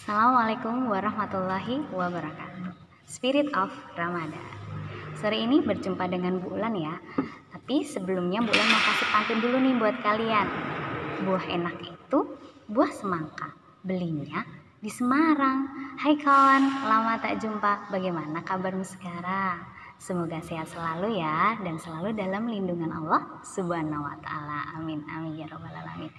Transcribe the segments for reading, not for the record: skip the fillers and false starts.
Assalamualaikum warahmatullahi wabarakatuh. Spirit of Ramadan. Sore ini berjumpa dengan Bu Ulan ya. Tapi sebelumnya Bu Ulan mau kasih pantun dulu nih buat kalian. Buah enak itu buah semangka. Belinya di Semarang. Hai kawan, lama tak jumpa. Bagaimana kabarmu sekarang? Semoga sehat selalu ya, dan selalu dalam lindungan Allah Subhanahu wa Ta'ala. Amin, amin ya Rabbal 'Alamin.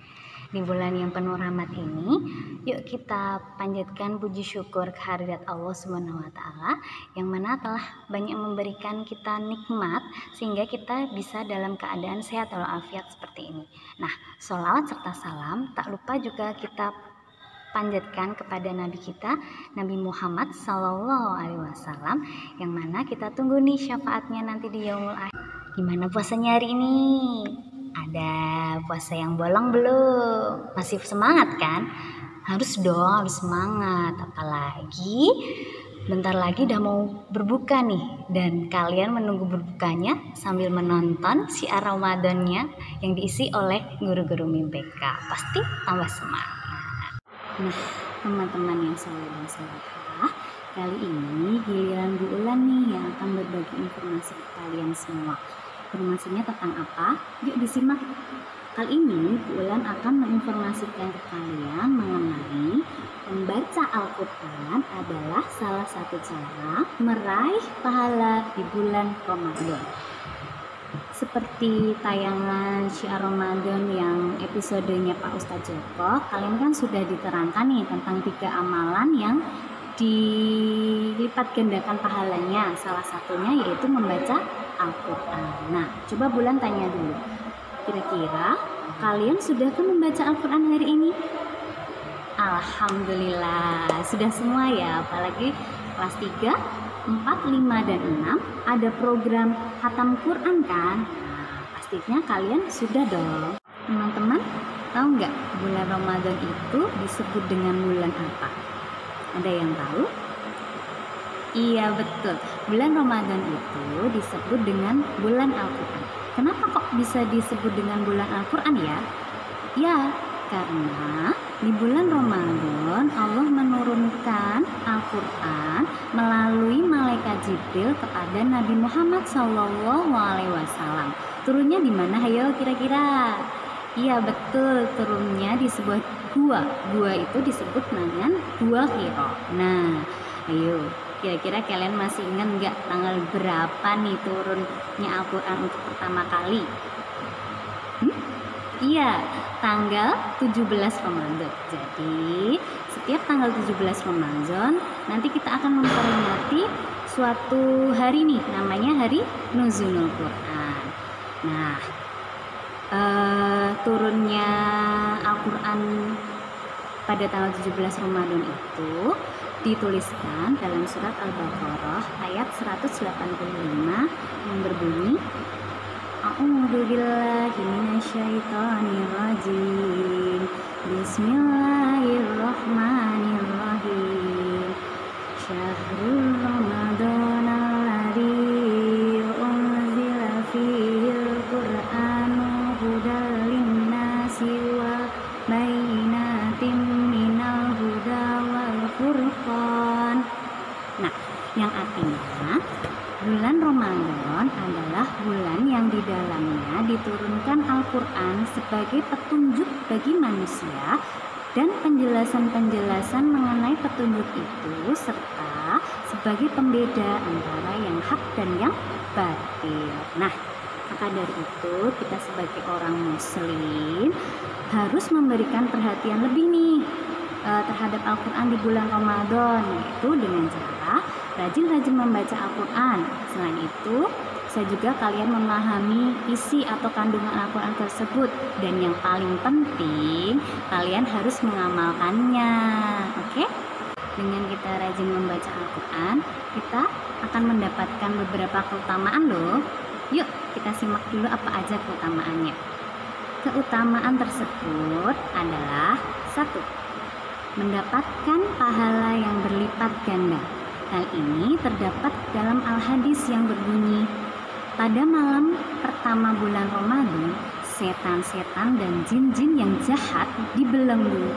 Di bulan yang penuh rahmat ini, yuk kita panjatkan puji syukur kehadirat Allah Subhanahu wa Ta'ala yang mana telah banyak memberikan kita nikmat sehingga kita bisa dalam keadaan sehat walafiat seperti ini. Nah, sholawat serta salam tak lupa juga kita panjatkan kepada Nabi kita, Nabi Muhammad Sallallahu Alaihi Wasallam, yang mana kita tunggu nih syafaatnya nanti di Yaumul Akhir. Gimana puasanya hari ini? Ada puasa yang bolong belum? Masih semangat kan? Harus dong, harus semangat. Apalagi bentar lagi udah mau berbuka nih, dan kalian menunggu berbukanya sambil menonton syiar Ramadannya yang diisi oleh guru-guru MIPK. Pasti tambah semangat. Nah, teman-teman yang soleh dan solehah, kali ini giliran Bu Ulan nih yang akan berbagi informasi ke kalian semua. Informasinya tentang apa? Yuk disimak. Kali ini Bu Ulan akan menginformasikan ke kalian mengenai membaca Al-Quran adalah salah satu cara meraih pahala di bulan Ramadan. Seperti tayangan syiar Ramadan yang episodenya Pak Ustadz Joko, kalian kan sudah diterangkan nih tentang 3 amalan yang dilipat gandakan pahalanya. Salah satunya yaitu membaca Al-Quran. Nah, coba Bulan tanya dulu. Kira-kira kalian sudahkah membaca Al-Quran hari ini? Alhamdulillah, sudah semua ya. Apalagi kelas 3, 4, 5, dan 6 ada program Khatam Quran kan? Nah, pastinya kalian sudah dong. Teman-teman, tahu nggak bulan Ramadan itu disebut dengan bulan apa? Ada yang tahu? Iya betul, bulan Ramadan itu disebut dengan bulan Al-Quran. Kenapa kok bisa disebut dengan bulan Al-Quran ya? Ya, karena di bulan Ramadan Allah menurunkan Al-Quran melalui malaikat Jibril kepada Nabi Muhammad SAW. Turunnya di mana? Hayo kira-kira. Iya betul, turunnya di sebuah gua. Gua itu disebut dengan Gua Hiro. Nah, ayo kira-kira kalian masih ingat nggak tanggal berapa nih turunnya Al-Quran untuk pertama kali? Iya, tanggal 17 Ramadan. Jadi, setiap tanggal 17 Ramadan nanti kita akan memperingati suatu hari nih, namanya Hari Nuzulul Quran. Nah, turunnya Al-Quran pada tanggal 17 Ramadan itu dituliskan dalam surat Al-Baqarah ayat 185 yang berbunyi, A'udzu billahi minasyaitonir rajim. Bismillahirrahmanirrahim. Syahrul Ramadan alladzi unzila fihil Qur'anu hudal linnasi wa bayyinatin minal huda wal furqan. Nah, yang artinya bulan Ramadan adalah bulan yang di dalamnya diturunkan Al-Quran sebagai petunjuk bagi manusia dan penjelasan-penjelasan mengenai petunjuk itu serta sebagai pembeda antara yang hak dan yang batil. Nah, maka dari itu kita sebagai orang muslim harus memberikan perhatian lebih nih terhadap Al-Quran di bulan Ramadan, yaitu dengan cara rajin-rajin membaca Al-Quran. Selain itu, bisa juga kalian memahami isi atau kandungan Al-Quran tersebut. Dan yang paling penting, kalian harus mengamalkannya. Oke? Dengan kita rajin membaca Al-Quran, kita akan mendapatkan beberapa keutamaan loh. Yuk, kita simak dulu apa aja keutamaannya. Keutamaan tersebut adalah 1. Mendapatkan pahala yang berlipat ganda. Hal ini terdapat dalam Al-Hadis yang berbunyi, pada malam pertama bulan Ramadan, setan-setan dan jin-jin yang jahat dibelenggu.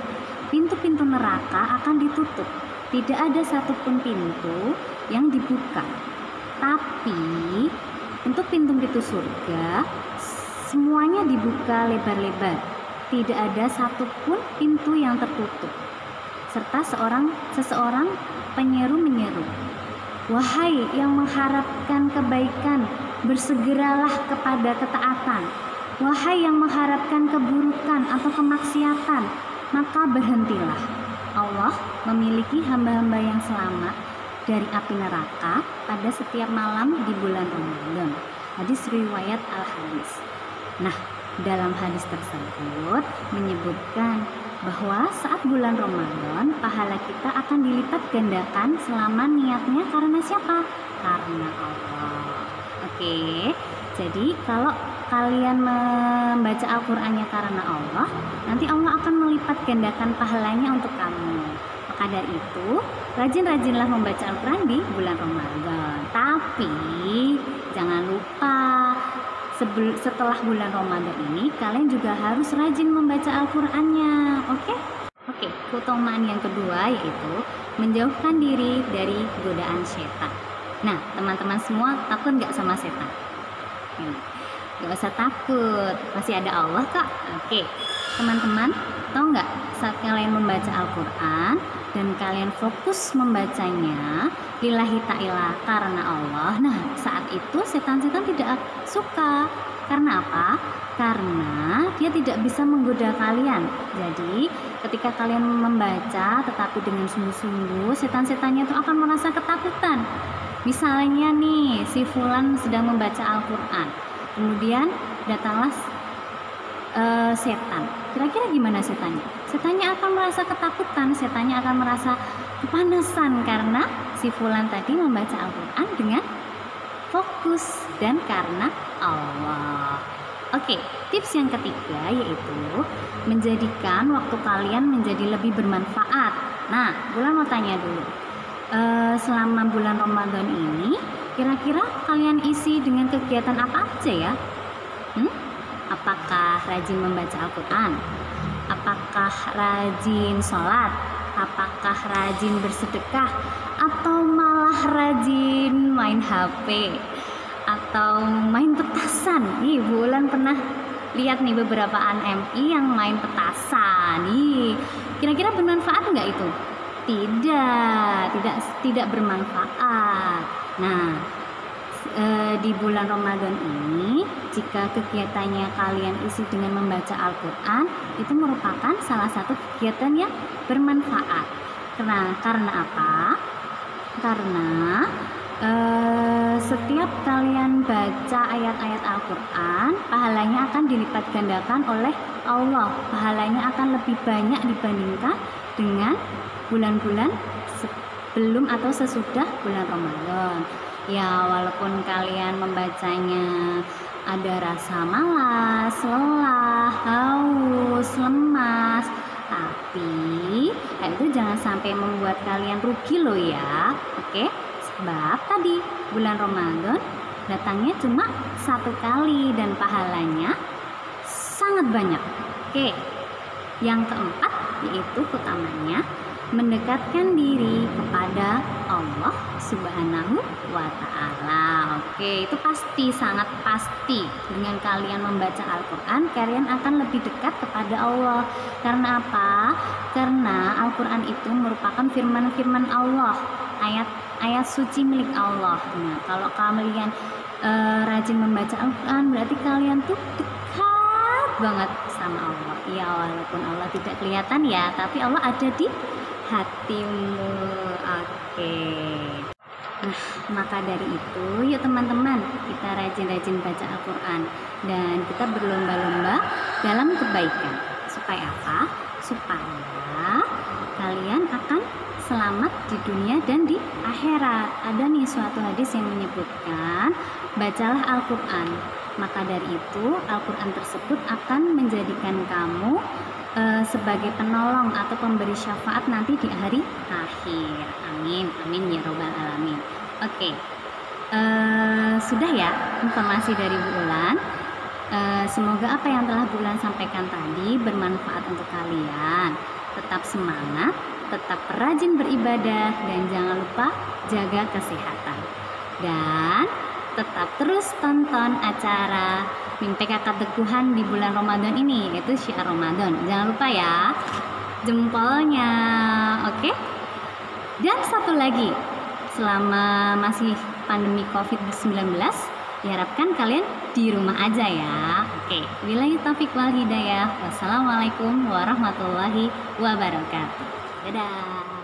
pintu-pintu neraka akan ditutup. Tidak ada satupun pintu yang dibuka. Tapi untuk pintu-pintu surga semuanya dibuka lebar-lebar. Tidak ada satupun pintu yang tertutup. Serta seseorang penyeru menyeru, "Wahai yang mengharapkan kebaikan, bersegeralah kepada ketaatan. Wahai yang mengharapkan keburukan atau kemaksiatan, maka berhentilah." Allah memiliki hamba-hamba yang selamat dari api neraka pada setiap malam di bulan Ramadan. Hadis riwayat Al-Hadis. Nah, dalam hadis tersebut menyebutkan bahwa saat bulan Ramadan pahala kita akan dilipat gandakan selama niatnya karena siapa? Karena Allah. Oke, jadi kalau kalian membaca Al-Qur'annya karena Allah, nanti Allah akan melipat gandakan pahalanya untuk kamu. Maka dari itu, rajin-rajinlah membaca Al-Qur'an di bulan Ramadan. Tapi jangan lupa setelah bulan Ramadan ini kalian juga harus rajin membaca Al-Qur'annya. Oke, keutamaan yang kedua yaitu menjauhkan diri dari godaan setan. Nah, teman-teman semua takut nggak sama setan? Gak usah takut, masih ada Allah kak. Oke, teman-teman tahu nggak, saat kalian membaca Al-Qur'an dan kalian fokus membacanya lillahi ta'ala karena Allah, nah saat itu setan-setan tidak suka. Karena apa? Karena dia tidak bisa menggoda kalian. Jadi ketika kalian membaca tetapi dengan sungguh-sungguh, setan-setannya itu akan merasa ketakutan. Misalnya nih, si fulan sedang membaca Al-Qur'an, kemudian datanglah setan. Kira-kira gimana setannya? Setannya akan merasa ketakutan, setannya akan merasa kepanasan karena si fulan tadi membaca Al-Qur'an dengan fokus dan karena Allah. Oke, tips yang ketiga yaitu menjadikan waktu kalian menjadi lebih bermanfaat. Nah, Bulan mau tanya dulu, selama bulan Ramadan ini kira-kira kalian isi dengan kegiatan apa aja ya? Apakah rajin membaca Al-Qur'an? Apakah rajin sholat? Apakah rajin bersedekah? Atau malah rajin main HP? Atau main petasan? Nih, Bulan pernah lihat nih beberapa ANMI yang main petasan. Nih, kira-kira bermanfaat nggak itu? Tidak bermanfaat. Nah, di bulan Ramadan ini jika kegiatannya kalian isi dengan membaca Al-Qur'an, itu merupakan salah satu kegiatan yang bermanfaat. Karena apa? Karena setiap kalian baca ayat-ayat Al-Qur'an, pahalanya akan dilipat gandakan oleh Allah. Pahalanya akan lebih banyak dibandingkan dengan bulan-bulan sebelum atau sesudah bulan Ramadan. Ya, walaupun kalian membacanya ada rasa malas, lelah, haus, lemas, tapi itu jangan sampai membuat kalian rugi loh ya. Oke, sebab tadi bulan Ramadan datangnya cuma satu kali dan pahalanya sangat banyak. Oke, yang keempat yaitu utamanya mendekatkan diri kepada Allah Subhanahu wa Ta'ala. Oke, itu pasti, sangat pasti. Dengan kalian membaca Al-Qur'an, kalian akan lebih dekat kepada Allah. Karena apa? Karena Al-Qur'an itu merupakan firman-firman Allah, ayat suci milik Allah. Nah, kalau kalian rajin membaca Al-Qur'an, berarti kalian tuh dekat banget sama Allah. Ya, walaupun Allah tidak kelihatan ya, tapi Allah ada di hatimu. Oke. Nah, maka dari itu yuk teman-teman, kita rajin-rajin baca Al-Qur'an dan kita berlomba-lomba dalam kebaikan. Supaya apa? Supaya kalian akan selamat di dunia dan di akhirat. Ada nih suatu hadis yang menyebutkan, bacalah Al-Qur'an. Maka dari itu Al-Qur'an tersebut akan menjadikan kamu sebagai penolong atau pemberi syafaat nanti di hari akhir. Amin, amin ya robbal alamin. Oke, sudah ya informasi dari Bu Ulan. Semoga apa yang telah Bu Ulan sampaikan tadi bermanfaat untuk kalian. tetap semangat, tetap rajin beribadah, dan jangan lupa jaga kesehatan. Dan tetap terus tonton acara Mimpi Kakak Teguhan di bulan Ramadan ini, yaitu Syiar Ramadan. Jangan lupa ya, jempolnya, oke? Dan satu lagi, selama masih pandemi COVID-19, diharapkan kalian di rumah aja ya. Oke, billahi taufiq wal hidayah. Wassalamualaikum warahmatullahi wabarakatuh. Dadah.